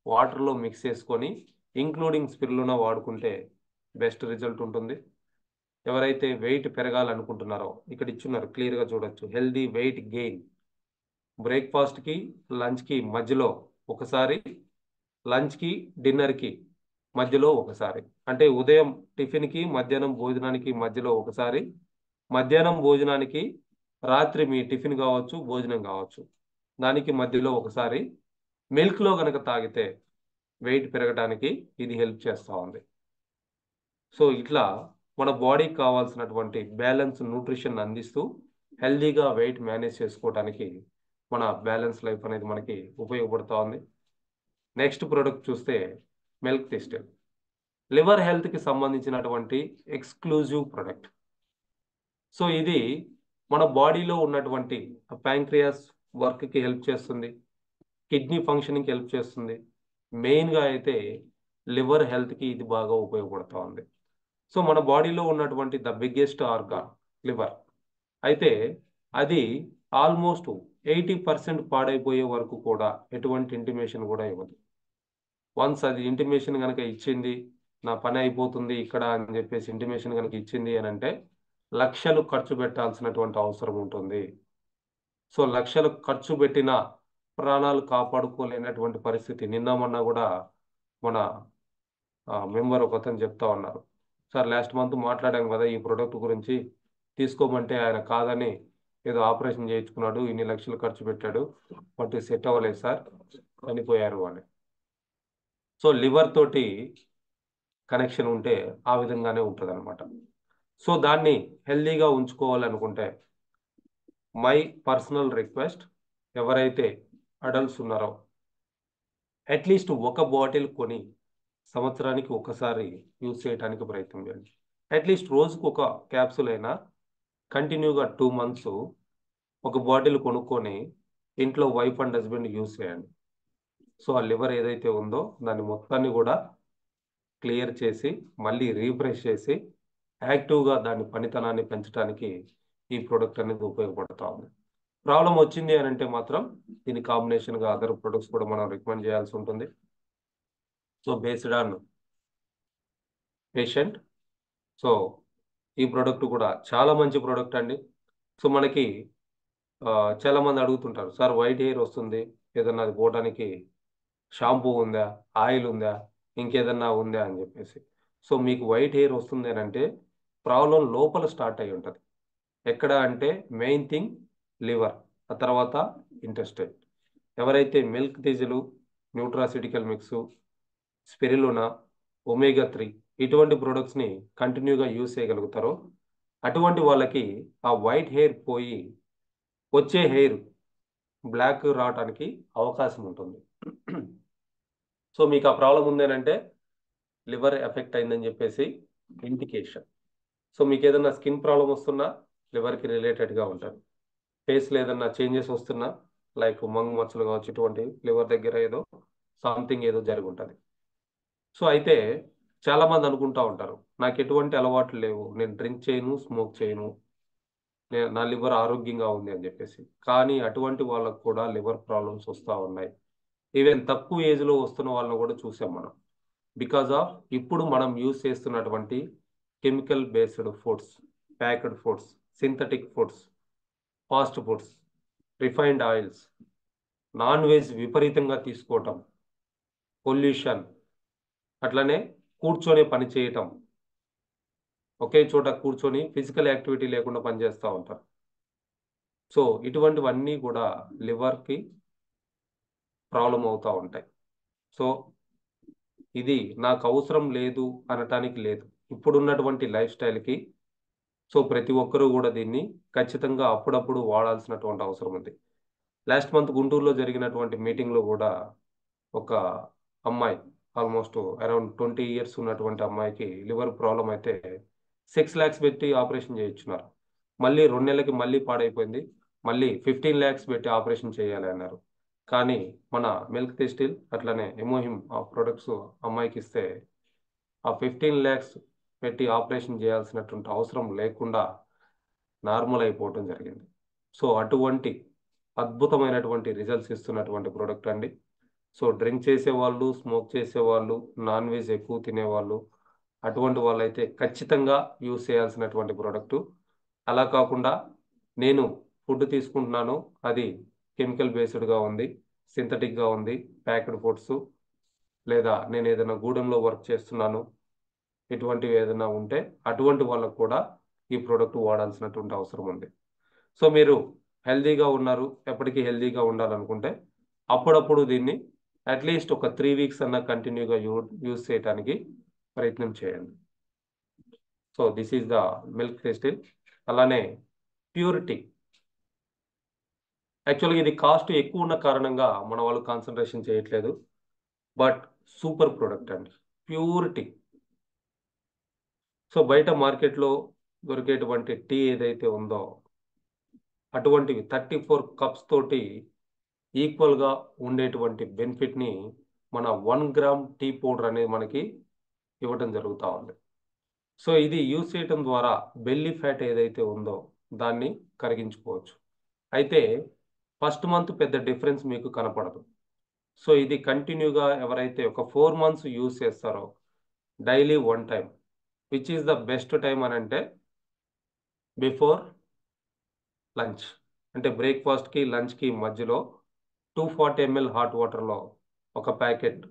వాటర్లో మిక్స్ చేసుకొని ఇంక్లూడింగ్ స్పిరులినా వాడుకుంటే బెస్ట్ రిజల్ట్ ఉంటుంది. ఎవరైతే వెయిట్ పెరగాలనుకుంటున్నారో ఇక్కడ ఇచ్చున్నారు, క్లియర్గా చూడొచ్చు. హెల్దీ వెయిట్ గెయిన్ బ్రేక్ఫాస్ట్కి లంచ్కి మధ్యలో ఒకసారి, లంచ్కి డిన్నర్కి మధ్యలో ఒకసారి. అంటే ఉదయం టిఫిన్కి మధ్యాహ్నం భోజనానికి మధ్యలో ఒకసారి, మధ్యాహ్నం భోజనానికి రాత్రి మీ టిఫిన్ కావచ్చు భోజనం కావచ్చు దానికి మధ్యలో ఒకసారి మిల్క్లో కనుక తాగితే వెయిట్ పెరగడానికి ఇది హెల్ప్ చేస్తూ ఉంది. సో ఇట్లా మన బాడీకి కావాల్సినటువంటి బ్యాలెన్స్ న్యూట్రిషన్ అందిస్తూ హెల్దీగా వెయిట్ మేనేజ్ చేసుకోవడానికి మన బ్యాలెన్స్ లైఫ్ అనేది మనకి ఉపయోగపడుతూ ఉంది. నెక్స్ట్ ప్రోడక్ట్ చూస్తే మిల్క్ థిస్టిల్, లివర్ హెల్త్కి సంబంధించినటువంటి ఎక్స్క్లూజివ్ ప్రోడక్ట్. సో ఇది మన బాడీలో ఉన్నటువంటి ప్యాంక్రియాస్ వర్క్కి హెల్ప్ చేస్తుంది, కిడ్నీ ఫంక్షనింగ్కి హెల్ప్ చేస్తుంది. మెయిన్గా అయితే లివర్ హెల్త్కి ఇది బాగా ఉపయోగపడుతూ ఉంది. సో మన బాడీలో ఉన్నటువంటి ద బిగ్గెస్ట్ ఆర్గాన్ లివర్. అయితే అది ఆల్మోస్ట్ 80% పాడైపోయే వరకు కూడా ఎటువంటి ఇంటిమేషన్ కూడా ఇవ్వదు. వన్స్ అది ఇంటిమేషన్ కనుక ఇచ్చింది, నా పని అయిపోతుంది ఇక్కడ అని చెప్పేసి ఇంటిమేషన్ కనుక ఇచ్చింది అని అంటే లక్షలు ఖర్చు పెట్టాల్సినటువంటి అవసరం ఉంటుంది. సో లక్షలు ఖర్చు పెట్టిన ప్రాణాలు కాపాడుకోలేనటువంటి పరిస్థితి. నిన్న మొన్న కూడా మన మెంబర్ ఒక అతను చెప్తా ఉన్నారు, సార్ లాస్ట్ మంత్ మాట్లాడాం కదా ఈ ప్రోడక్ట్ గురించి, తీసుకోమంటే ఆయన కాదని ఏదో ఆపరేషన్ చేయించుకున్నాడు, ఇన్ని లక్షలు ఖర్చు పెట్టాడు, బట్ సెట్ అవ్వలేదు సార్, చనిపోయారు అని. సో లివర్ తోటి కనెక్షన్ ఉంటే ఆ విధంగానే ఉంటుంది అనమాట. సో దాన్ని హెల్దీగా ఉంచుకోవాలనుకుంటే మై పర్సనల్ రిక్వెస్ట్, ఎవరైతే అడల్ట్స్ ఉన్నారో అట్లీస్ట్ ఒక బాటిల్ కొని సంవత్సరానికి ఒకసారి యూజ్ చేయడానికి ప్రయత్నం చేయండి. అట్లీస్ట్ రోజుకు ఒక క్యాప్సూల్ అయినా కంటిన్యూగా 2 మంత్స్ ఒక బాటిల్ కొనుక్కొని ఇంట్లో వైఫ్ అండ్ హస్బెండ్ యూజ్ చేయండి. సో ఆ లివర్ ఏదైతే ఉందో దాన్ని మొత్తాన్ని కూడా క్లియర్ చేసి మళ్ళీ రీఫ్రెష్ చేసి యాక్టివ్గా దాని పనితనాన్ని పెంచడానికి ఈ ప్రోడక్ట్ అనేది ఉపయోగపడుతూ ఉంది. ప్రాబ్లం వచ్చింది అని అంటే మాత్రం దీని కాంబినేషన్గా అదర్ ప్రొడక్ట్స్ కూడా మనం రికమెండ్ చేయాల్సి ఉంటుంది. So based on patient. So ఈ ప్రోడక్ట్ కూడా చాలా మంచి ప్రోడక్ట్ అండి. సో మనకి చాలా మంది అడుగుతుంటారు, సార్ వైట్ హెయిర్ వస్తుంది, ఏదన్నా అది పోవడానికి షాంపూ ఉందా, ఆయిల్ ఉందా, ఇంకేదన్నా ఉందా అని చెప్పేసి. సో మీకు వైట్ హెయిర్ వస్తుంది అని అంటే ప్రాబ్లం లోపల స్టార్ట్ అయి ఉంటుంది. ఎక్కడ అంటే మెయిన్ థింగ్ లివర్, ఆ తర్వాత ఇంటెస్టైన్. ఎవరైతే మిల్క్ తీజలు, న్యూట్రాసిటికల్ మిక్స్, స్పిరులినా, ఒమేగా 3 ఇటువంటి ప్రొడక్ట్స్ని కంటిన్యూగా యూజ్ చేయగలుగుతారో అటువంటి వాళ్ళకి ఆ వైట్ హెయిర్ పోయి వచ్చే హెయిర్ బ్లాక్ రావడానికి అవకాశం ఉంటుంది. సో మీకు ఆ ప్రాబ్లం ఉందేనంటే లివర్ ఎఫెక్ట్ అయిందని చెప్పేసి ఇండికేషన్. సో మీకు ఏదైనా స్కిన్ ప్రాబ్లం వస్తున్నా లివర్కి రిలేటెడ్గా ఉంటుంది. ఫేస్లో ఏదైనా చేంజెస్ వస్తున్నా లైక్ మంగు మచ్చలు కావచ్చు, ఇటువంటి లివర్ దగ్గర ఏదో సంథింగ్ ఏదో జరిగి ఉంటుంది. సో అయితే చాలామంది అనుకుంటా ఉంటారు, నాకు ఎటువంటి అలవాట్లు లేవు, నేను డ్రింక్ చేయను, స్మోక్ చేయను, నా లివర్ ఆరోగ్యంగా ఉంది అని చెప్పేసి. కానీ అటువంటి వాళ్ళకు కూడా లివర్ ప్రాబ్లమ్స్ వస్తూ ఉన్నాయి. ఈవెన్ తక్కువ ఏజ్లో వస్తున్న వాళ్ళని కూడా చూసాం మనం. బికాజ్ ఆఫ్ ఇప్పుడు మనం యూజ్ చేస్తున్నటువంటి chemical based foods, packed foods, synthetic foods, fast foods, refined oils, non veg విపరీతంగా తీసుకోవటం, పొల్యూషన్, అట్లనే కూర్చొని పని చేయటం, ఒకే చోట కూర్చొని ఫిజికల్ యాక్టివిటీ లేకుండా పనిచేస్తూ ఉంటారు. సో ఇటువంటివన్నీ కూడా లివర్కి ప్రాబ్లం అవుతూ ఉంటాయి. సో ఇది నాకు అవసరం లేదు అనటానికి లేదు. ఇప్పుడున్నటువంటి లైఫ్ స్టైల్కి సో ప్రతి ఒక్కరూ కూడా దీన్ని ఖచ్చితంగా అప్పుడప్పుడు వాడాల్సినటువంటి అవసరం ఉంది. లాస్ట్ మంత్ గుంటూరులో జరిగినటువంటి మీటింగ్లో కూడా ఒక అమ్మాయి, ఆల్మోస్ట్ అరౌండ్ 20 years ఉన్నటువంటి అమ్మాయికి లివర్ ప్రాబ్లం అయితే 6 lakhs పెట్టి ఆపరేషన్ చేయించున్నారు. మళ్ళీ 2 నెలలకి మళ్ళీ పాడైపోయింది, మళ్ళీ 15 lakhs పెట్టి ఆపరేషన్ చేయాలి అన్నారు. కానీ మన మిల్క్ టెస్టిల్ అట్లనే ఎమోహిమ్ ఆ ప్రొడక్ట్స్ అమ్మాయికి ఇస్తే ఆ 15 lakhs పెట్టి ఆపరేషన్ చేయాల్సినటువంటి అవసరం లేకుండా నార్మల్ అయిపోవటం జరిగింది. సో అటువంటి అద్భుతమైనటువంటి రిజల్ట్స్ ఇస్తున్నటువంటి ప్రోడక్ట్ అండి. సో డ్రింక్ చేసేవాళ్ళు, స్మోక్ చేసేవాళ్ళు, నాన్ వెజ్ ఎక్కువ తినేవాళ్ళు, అటువంటి వాళ్ళైతే ఖచ్చితంగా యూజ్ చేయాల్సినటువంటి ప్రోడక్టు. అలా కాకుండా నేను ఫుడ్ తీసుకుంటున్నాను, అది కెమికల్ బేస్డ్గా ఉంది, సింథటిక్గా ఉంది, ప్యాక్డ్ ఫుడ్స్, లేదా నేను ఏదైనా గూడెంలో వర్క్ చేస్తున్నాను, ఇటువంటివి ఏదైనా ఉంటే అటువంటి వాళ్ళకు కూడా ఈ ప్రోడక్ట్ వాడాల్సినటువంటి అవసరం ఉంది. సో మీరు హెల్దీగా ఉన్నారు, ఎప్పటికీ హెల్దీగా ఉండాలనుకుంటే అప్పుడప్పుడు దీన్ని అట్లీస్ట్ ఒక 3 weeks అన్న కంటిన్యూగా యూజ్ చేయడానికి ప్రయత్నం చేయండి. So this is the milk thistle. అలానే ప్యూరిటీ, యాక్చువల్గా ఇది కాస్ట్ ఎక్కువ ఉన్న కారణంగా మన వాళ్ళు కాన్సన్ట్రేషన్ చేయట్లేదు, బట్ సూపర్ ప్రోడక్ట్ అండి. ప్యూరిటీ. సో బయట మార్కెట్లో దొరికేటువంటి టీ ఏదైతే ఉందో అటువంటివి 34 cups తోటి ఈక్వల్గా ఉండేటువంటి బెనిఫిట్ని మన 1 gram టీ పౌడర్ అనేది మనకి ఇవ్వటం జరుగుతూ ఉంది. సో ఇది యూజ్ చేయటం ద్వారా బెల్లీ ఫ్యాట్ ఏదైతే ఉందో దాన్ని కరిగించుకోవచ్చు. అయితే ఫస్ట్ మంత్ పెద్ద డిఫరెన్స్ మీకు కనపడదు. సో ఇది కంటిన్యూగా ఎవరైతే ఒక 4 months యూజ్ చేస్తారో daily 1 time, which is the best time అని అంటే బిఫోర్ లంచ్, అంటే బ్రేక్ఫాస్ట్కి లంచ్కి మధ్యలో 240 ml హాట్ వాటర్లో ఒక ప్యాకెట్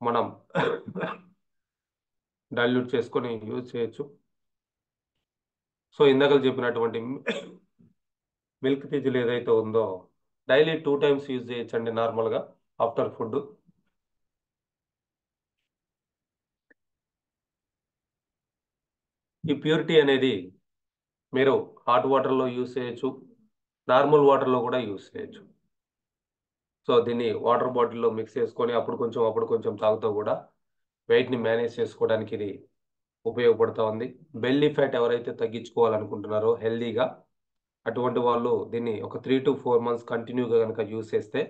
మనం డైల్యూట్ చేసుకొని యూజ్ చేయొచ్చు. సో ఇందాక చెప్పినటువంటి మిల్క్ టిజిల్ ఏదైతే ఉందో డైలీ 2 times యూజ్ చేయొచ్చండి నార్మల్గా ఆఫ్టర్ ఫుడ్. ఈ ప్యూరిటీ అనేది మీరు హాట్ వాటర్లో యూజ్ చేయొచ్చు, నార్మల్ వాటర్లో కూడా యూజ్ చేయొచ్చు. సో దీన్ని వాటర్ బాటిల్లో మిక్స్ చేసుకొని అప్పుడు కొంచెం తాగుతూ కూడా వెయిట్ని మేనేజ్ చేసుకోవడానికి ఇది ఉపయోగపడుతూ ఉంది. బెల్లీ ఫ్యాట్ ఎవరైతే తగ్గించుకోవాలనుకుంటున్నారో హెల్దీగా, అటువంటి వాళ్ళు దీన్ని ఒక 3 to 4 months కంటిన్యూగా కనుక యూజ్ చేస్తే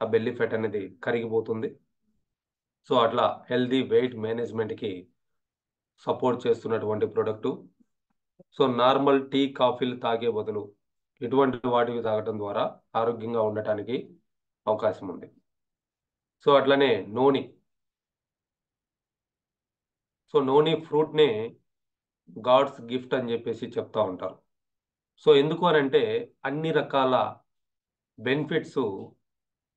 ఆ బెల్లీ ఫ్యాట్ అనేది కరిగిపోతుంది. సో అట్లా హెల్దీ వెయిట్ మేనేజ్మెంట్కి సపోర్ట్ చేస్తున్నటువంటి ప్రోడక్టు. సో నార్మల్ టీ, కాఫీలు తాగే బదులు ఇటువంటి వాటివి తాగటం ద్వారా ఆరోగ్యంగా ఉండటానికి అవకాశం ఉంది. సో అట్లనే నోని. సో నోని ఫ్రూట్నే గాడ్స్ గిఫ్ట్ అని చెప్పేసి చెప్తా ఉంటారు. సో ఎందుకు అని అంటే అన్ని రకాల బెనిఫిట్స్,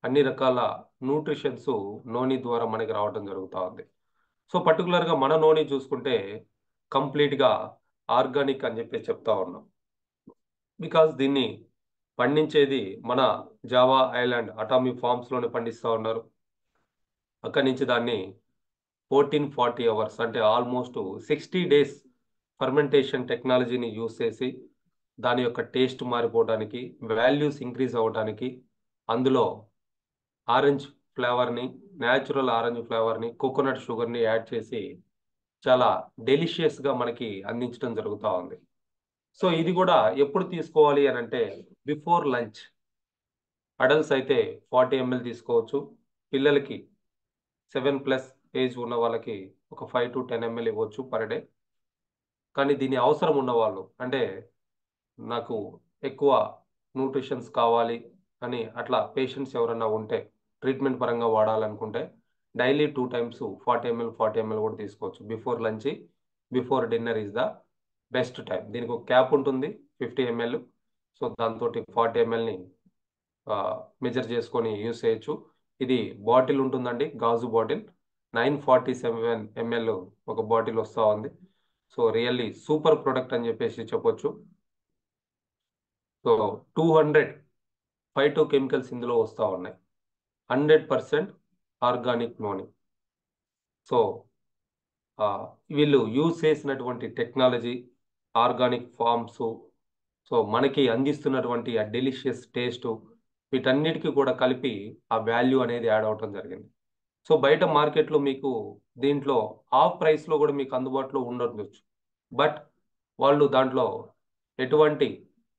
అన్ని రకాల న్యూట్రిషన్స్ నోని ద్వారా మనకి రావడం జరుగుతూ ఉంది. సో పర్టికులర్గా మన నోని చూసుకుంటే కంప్లీట్గా ఆర్గానిక్ అని చెప్పేసి చెప్తా ఉన్నాం. బికాస్ దీన్ని పండించేది మన జావా ఐలాండ్ అటామిక్ ఫార్మ్స్లోనే పండిస్తూ ఉన్నారు. అక్కడి నుంచి దాన్ని 1440 hours అంటే ఆల్మోస్ట్ 60 days ఫర్మెంటేషన్ టెక్నాలజీని యూజ్ చేసి దాని యొక్క టేస్ట్ మారిపోవడానికి, వాల్యూస్ ఇంక్రీజ్ అవ్వడానికి అందులో ఆరెంజ్ ఫ్లేవర్ని, న్యాచురల్ ఆరెంజ్ ఫ్లేవర్ని, కోకోనట్ షుగర్ని యాడ్ చేసి చాలా డెలిషియస్గా మనకి అందించడం జరుగుతూ ఉంది. సో ఇది కూడా ఎప్పుడు తీసుకోవాలి అని అంటే బిఫోర్ లంచ్. అడల్ట్స్ అయితే 40 ml తీసుకోవచ్చు. పిల్లలకి 7+ ఏజ్ ఉన్న వాళ్ళకి ఒక 5 to 10 ml ఇవ్వచ్చు పర్ డే. కానీ దీని అవసరం ఉన్నవాళ్ళు, అంటే నాకు ఎక్కువ న్యూట్రిషన్స్ కావాలి అని అట్లా పేషెంట్స్ ఎవరన్నా ఉంటే, ట్రీట్మెంట్ పరంగా వాడాలనుకుంటే డైలీ 2 times 40 ml కూడా తీసుకోవచ్చు. Before lunch, before dinner is the best time. దీనికి ఒక క్యాప్ ఉంటుంది 50 ml. సో దాంతో 40 mlని మెజర్ చేసుకొని యూస్ చేయొచ్చు. ఇది బాటిల్ ఉంటుందండి, గాజు బాటిల్. 947 ml ఒక బాటిల్ వస్తూ ఉంది. సో రియల్లీ సూపర్ ప్రొడక్ట్ అని చెప్పేసి చెప్పొచ్చు. సో 200 ఫైటో కెమికల్స్ ఇందులో వస్తూ ఉన్నాయి. 100% ఆర్గానిక్ నూనె. సో వీళ్ళు యూజ్ చేసినటువంటి టెక్నాలజీ, ఆర్గానిక్ ఫార్మ్స్, సో మనకి అందిస్తున్నటువంటి ఆ డెలిషియస్ టేస్ట్, వీటన్నిటికీ కూడా కలిపి ఆ వాల్యూ అనేది యాడ్ అవటం జరిగింది. సో బయట మార్కెట్లో మీకు దీంట్లో హాఫ్ ప్రైస్లో కూడా మీకు అందుబాటులో ఉండొచ్చు. బట్ వాళ్ళు దాంట్లో ఎటువంటి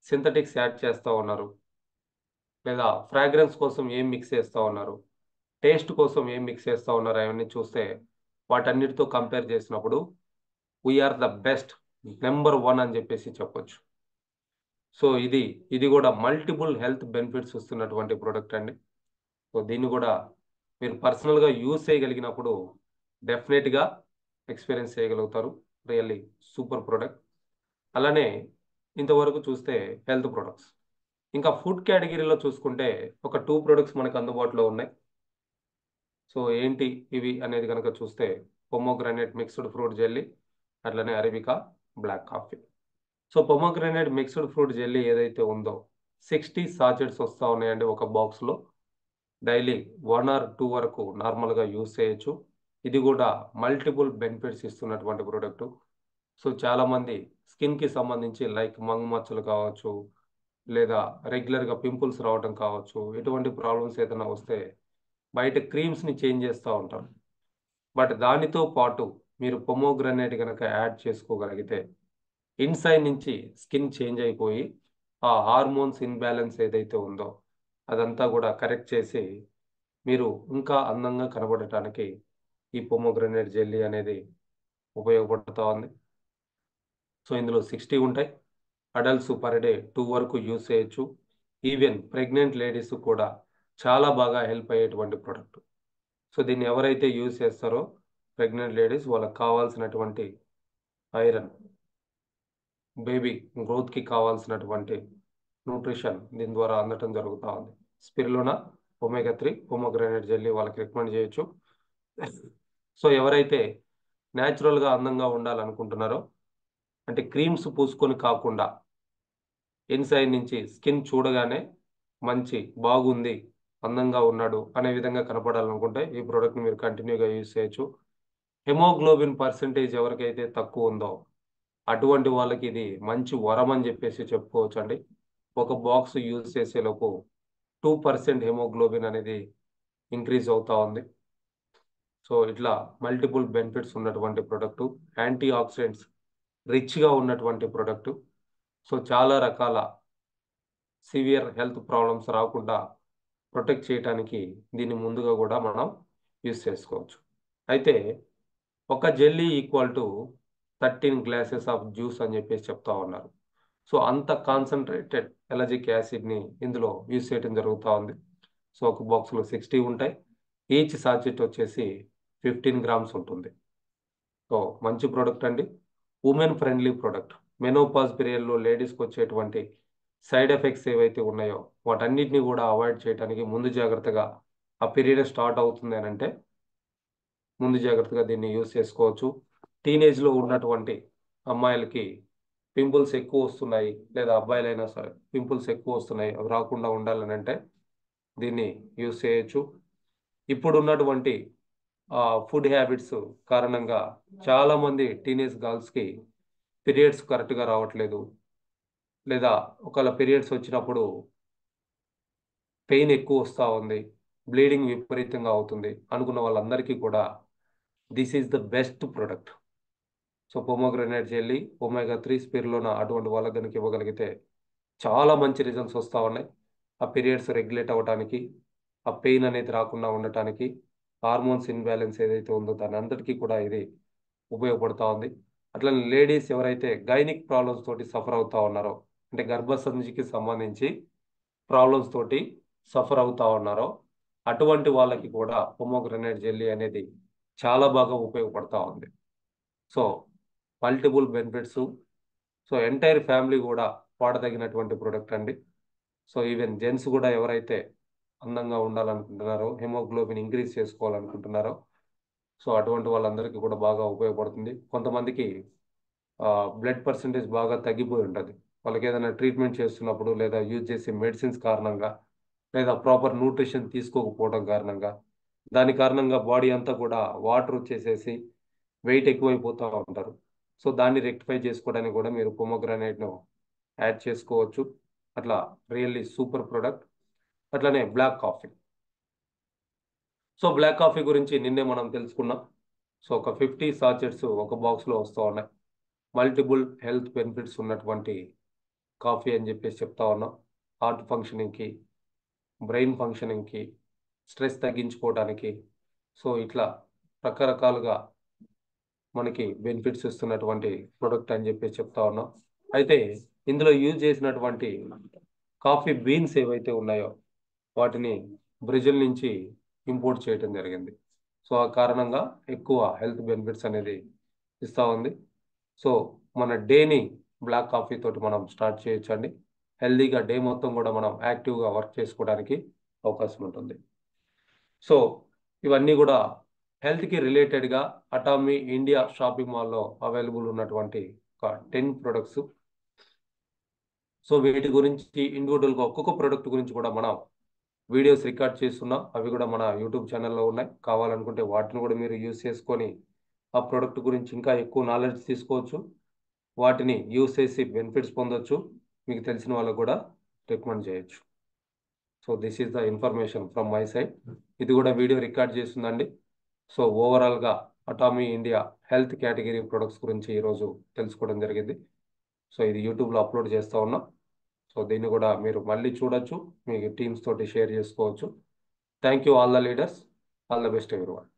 సింథటిక్స్ యాడ్ చేస్తూ ఉన్నారు, లేదా ఫ్రాగ్రెన్స్ కోసం ఏం మిక్స్ చేస్తూ ఉన్నారు, టేస్ట్ కోసం ఏం మిక్స్ చేస్తూ ఉన్నారు, అవన్నీ చూస్తే వాటన్నిటితో కంపేర్ చేసినప్పుడు వీఆర్ ద బెస్ట్, నెంబర్ 1 అని చెప్పేసి చెప్పొచ్చు. సో ఇది కూడా మల్టిపుల్ హెల్త్ బెనిఫిట్స్ వస్తున్నటువంటి ప్రోడక్ట్ అండి. సో దీన్ని కూడా మీరు పర్సనల్గా యూజ్ చేయగలిగినప్పుడు డెఫినెట్గా ఎక్స్పీరియన్స్ చేయగలుగుతారు. Really super product. అలానే ఇంతవరకు చూస్తే హెల్త్ ప్రొడక్ట్స్. ఇంకా ఫుడ్ కేటగిరీలో చూసుకుంటే ఒక 2 ప్రొడక్ట్స్ మనకు అందుబాటులో ఉన్నాయి. సో ఏంటి ఇవి అనేది కనుక చూస్తే పొమోగ్రానేట్ మిక్స్డ్ ఫ్రూట్ జెల్లీ, అట్లనే Arabica black coffee. So pomegranate mixed fruit jelly ఏదైతే ఉందో 60 సాచెట్స్ వస్తూ ఉన్నాయండి ఒక బాక్స్లో. డైలీ 1 or 2 వరకు నార్మల్గా యూస్ చేయొచ్చు. ఇది కూడా మల్టిపుల్ బెనిఫిట్స్ ఇస్తున్నటువంటి ప్రోడక్ట్. సో చాలామంది స్కిన్కి సంబంధించి లైక్ మంగు మచ్చలు కావచ్చు, లేదా రెగ్యులర్గా పింపుల్స్ రావడం కావచ్చు, ఎటువంటి ప్రాబ్లమ్స్ ఏదైనా వస్తే బయట క్రీమ్స్ని చేంజ్ చేస్తూ ఉంటారు. బట్ దానితో పాటు మీరు పొమోగ్రనేట్ కనుక యాడ్ చేసుకోగలిగితే ఇన్సైడ్ నుంచి స్కిన్ చేంజ్ అయిపోయి ఆ హార్మోన్స్ ఇన్బ్యాలెన్స్ ఏదైతే ఉందో అదంతా కూడా కరెక్ట్ చేసి మీరు ఇంకా అందంగా కనబడటానికి ఈ పొమోగ్రనేట్ జెల్లీ అనేది ఉపయోగపడుతూ ఉంది. సో ఇందులో 60 ఉంటాయి. అడల్ట్స్ పర్ డే 2 వరకు యూస్ చేయొచ్చు. ఈవెన్ ప్రెగ్నెంట్ లేడీస్ కూడా చాలా బాగా హెల్ప్ అయ్యేటువంటి ప్రోడక్ట్. సో దీన్ని ఎవరైతే యూజ్ చేస్తారో ప్రెగ్నెంట్ లేడీస్, వాళ్ళకి కావాల్సినటువంటి ఐరన్, బేబీ గ్రోత్కి కావాల్సినటువంటి న్యూట్రిషన్ దీని ద్వారా అందటం జరుగుతూ ఉంది. స్పిరులినా, ఒమేగా 3, పొమోగ్రానేట్ జెల్లీ వాళ్ళకి రికమెండ్ చేయొచ్చు. సో ఎవరైతే న్యాచురల్గా అందంగా ఉండాలనుకుంటున్నారో, అంటే క్రీమ్స్ పూసుకొని కాకుండా ఇన్సైడ్ నుంచి స్కిన్ చూడగానే మంచి బాగుంది, అందంగా ఉన్నాడు అనే విధంగా కనపడాలనుకుంటే ఈ ప్రోడక్ట్ని మీరు కంటిన్యూగా యూజ్ చేయొచ్చు. హెమోగ్లోబిన్ పర్సెంటేజ్ ఎవరికైతే తక్కువ ఉందో అటువంటి వాళ్ళకి ఇది మంచి వరం అని చెప్పేసి చెప్పుకోవచ్చు అండి. ఒక బాక్స్ యూజ్ చేసేలోపు 2% హెమోగ్లోబిన్ అనేది ఇంక్రీజ్ అవుతా ఉంది. సో ఇట్లా మల్టిపుల్ బెనిఫిట్స్ ఉన్నటువంటి ప్రోడక్ట్, యాంటీ ఆక్సిడెంట్స్ రిచ్గా ఉన్నటువంటి ప్రోడక్ట్. సో చాలా రకాల సివియర్ హెల్త్ ప్రాబ్లమ్స్ రాకుండా ప్రొటెక్ట్ చేయడానికి దీన్ని ముందుగా కూడా మనం యూజ్ చేసుకోవచ్చు. అయితే ఒక jelly equal to 13 glasses of juice అని చెప్పేసి చెప్తా ఉన్నారు. సో అంత కాన్సన్ట్రేటెడ్ ఎలజిక్ యాసిడ్ని ఇందులో యూజ్ చేయడం జరుగుతూ ఉంది. సో ఒక బాక్స్లో 60 ఉంటాయి. ఈచ్ సాచెట్ వచ్చేసి 15 grams ఉంటుంది. సో మంచి ప్రోడక్ట్ అండి, ఉమెన్ ఫ్రెండ్లీ ప్రోడక్ట్. మెనోపాజ్ పీరియడ్లో లేడీస్కి వచ్చేటువంటి సైడ్ ఎఫెక్ట్స్ ఏవైతే ఉన్నాయో వాటన్నిటిని కూడా అవాయిడ్ చేయడానికి ముందు జాగ్రత్తగా, ఆ పీరియడ్ స్టార్ట్ అవుతుంది అని అంటే ముందు జాగ్రత్తగా దీన్ని యూజ్ చేసుకోవచ్చు. టీనేజ్లో ఉన్నటువంటి అమ్మాయిలకి పింపుల్స్ ఎక్కువ వస్తున్నాయి, లేదా అబ్బాయిలైనా సరే పింపుల్స్ ఎక్కువ వస్తున్నాయి, అవి రాకుండా ఉండాలని అంటే దీన్ని యూజ్ చేయొచ్చు. ఇప్పుడు ఉన్నటువంటి ఫుడ్ హ్యాబిట్స్ కారణంగా చాలామంది టీనేజ్ గర్ల్స్కి పీరియడ్స్ కరెక్ట్గా రావట్లేదు. లేదా ఒకవేళ పీరియడ్స్ వచ్చినప్పుడు పెయిన్ ఎక్కువ వస్తూ ఉంది, బ్లీడింగ్ విపరీతంగా అవుతుంది అనుకున్న వాళ్ళందరికీ కూడా this is the best product. So pomegranate jelly omega 3 spirulina అటువంటి వాళ్ళకి కనుక ఇవ్వగలిగితే చాలా మంచి రిజల్ట్స్ వస్తూ ఉన్నాయి. ఆ పీరియడ్స్ రెగ్యులేట్ అవ్వడానికి, ఆ పెయిన్ అనేది రాకుండా ఉండటానికి, హార్మోన్స్ ఇన్బ్యాలెన్స్ ఏదైతే ఉందో దాని అందరికీ కూడా ఇది ఉపయోగపడుతూ ఉంది. అట్లనే లేడీస్ ఎవరైతే గైనిక్ ప్రాబ్లమ్స్ తోటి సఫర్ అవుతూ ఉన్నారో, అంటే గర్భసంచికి సంబంధించి ప్రాబ్లమ్స్ తోటి సఫర్ అవుతూ ఉన్నారో అటువంటి వాళ్ళకి కూడా పొమోగ్రనేట్ జెల్లీ అనేది చాలా బాగా ఉపయోగపడుతూ ఉంది. So multiple benefits. So entire family కూడా వాడదగినటువంటి ప్రోడక్ట్ అండి. సో ఈవెన్ జెంట్స్ కూడా ఎవరైతే అందంగా ఉండాలనుకుంటున్నారో, హెమోగ్లోబిన్ ఇంక్రీజ్ చేసుకోవాలనుకుంటున్నారో, సో అటువంటి వాళ్ళందరికీ కూడా బాగా ఉపయోగపడుతుంది. కొంతమందికి బ్లడ్ పర్సంటేజ్ బాగా తగ్గిపోయి ఉంటుంది. వాళ్ళకి ఏదైనా ట్రీట్మెంట్ చేస్తున్నప్పుడు లేదా యూజ్ చేసే మెడిసిన్స్ కారణంగా లేదా ప్రాపర్ న్యూట్రిషన్ తీసుకోకపోవడం కారణంగా దాని కారణంగా బాడీ అంతా కూడా వాటర్ వచ్చేసేసి వెయిట్ ఎక్కువైపోతూ ఉంటారు. సో దాన్ని రెక్టిఫై చేసుకోవడానికి కూడా మీరు పొమోగ్రానైట్ను యాడ్ చేసుకోవచ్చు. అట్లా రియల్లీ సూపర్ ప్రోడక్ట్. అట్లనే black coffee. So black coffee గురించి నిన్నే మనం తెలుసుకున్నాం. సో ఒక 50 సాచెట్స్ ఒక బాక్స్లో వస్తూ ఉన్నాయి. మల్టిపుల్ హెల్త్ బెనిఫిట్స్ ఉన్నటువంటి కాఫీ అని చెప్పేసి చెప్తా ఉన్నాం. హార్ట్ ఫంక్షనింగ్కి, బ్రెయిన్ ఫంక్షనింగ్కి, స్ట్రెస్ తగ్గించుకోవడానికి, సో ఇట్లా రకరకాలుగా మనకి బెనిఫిట్స్ ఇస్తున్నటువంటి ప్రొడక్ట్ అని చెప్పేసి చెప్తా ఉన్నాం. అయితే ఇందులో యూజ్ చేసినటువంటి కాఫీ బీన్స్ ఏవైతే ఉన్నాయో వాటిని బ్రెజిల్ నుంచి ఇంపోర్ట్ చేయడం జరిగింది. సో ఆ కారణంగా ఎక్కువ హెల్త్ బెనిఫిట్స్ అనేది ఇస్తూ ఉంది. సో మన డేని బ్లాక్ కాఫీ తోటి మనం స్టార్ట్ చేయొచ్చండి. హెల్దీగా డే మొత్తం కూడా మనం యాక్టివ్గా వర్క్ చేసుకోవడానికి అవకాశం ఉంటుంది. సో ఇవన్నీ కూడా హెల్త్కి రిలేటెడ్గా అటామీ ఇండియా షాపింగ్ మాల్లో అవైలబుల్ ఉన్నటువంటి ఒక 10 ప్రొడక్ట్స్. సో వీటి గురించి ఇండివిజువల్గా ఒక్కొక్క ప్రోడక్ట్ గురించి కూడా మనం వీడియోస్ రికార్డ్ చేస్తున్నాం. అవి కూడా మన యూట్యూబ్ ఛానల్లో ఉన్నాయి. కావాలనుకుంటే వాటిని కూడా మీరు యూస్ చేసుకొని ఆ ప్రోడక్ట్ గురించి ఇంకా ఎక్కువ నాలెడ్జ్ తీసుకోవచ్చు. వాటిని యూస్ చేసి బెనిఫిట్స్ పొందొచ్చు. మీకు తెలిసిన వాళ్ళకు కూడా రికమెండ్ చేయొచ్చు. So this is the information from my side. ఇది కూడా వీడియో రికార్డ్ చేస్తుందండి. సో ఓవరాల్గా Atomy India health category products గురించి ఈరోజు తెలుసుకోవడం జరిగింది. సో ఇది యూట్యూబ్లో అప్లోడ్ చేస్తూ ఉన్నాం. సో దీన్ని కూడా మీరు మళ్ళీ చూడొచ్చు, మీ టీమ్స్ తోటి షేర్ చేసుకోవచ్చు. Thank you all the leaders. All the best everyone.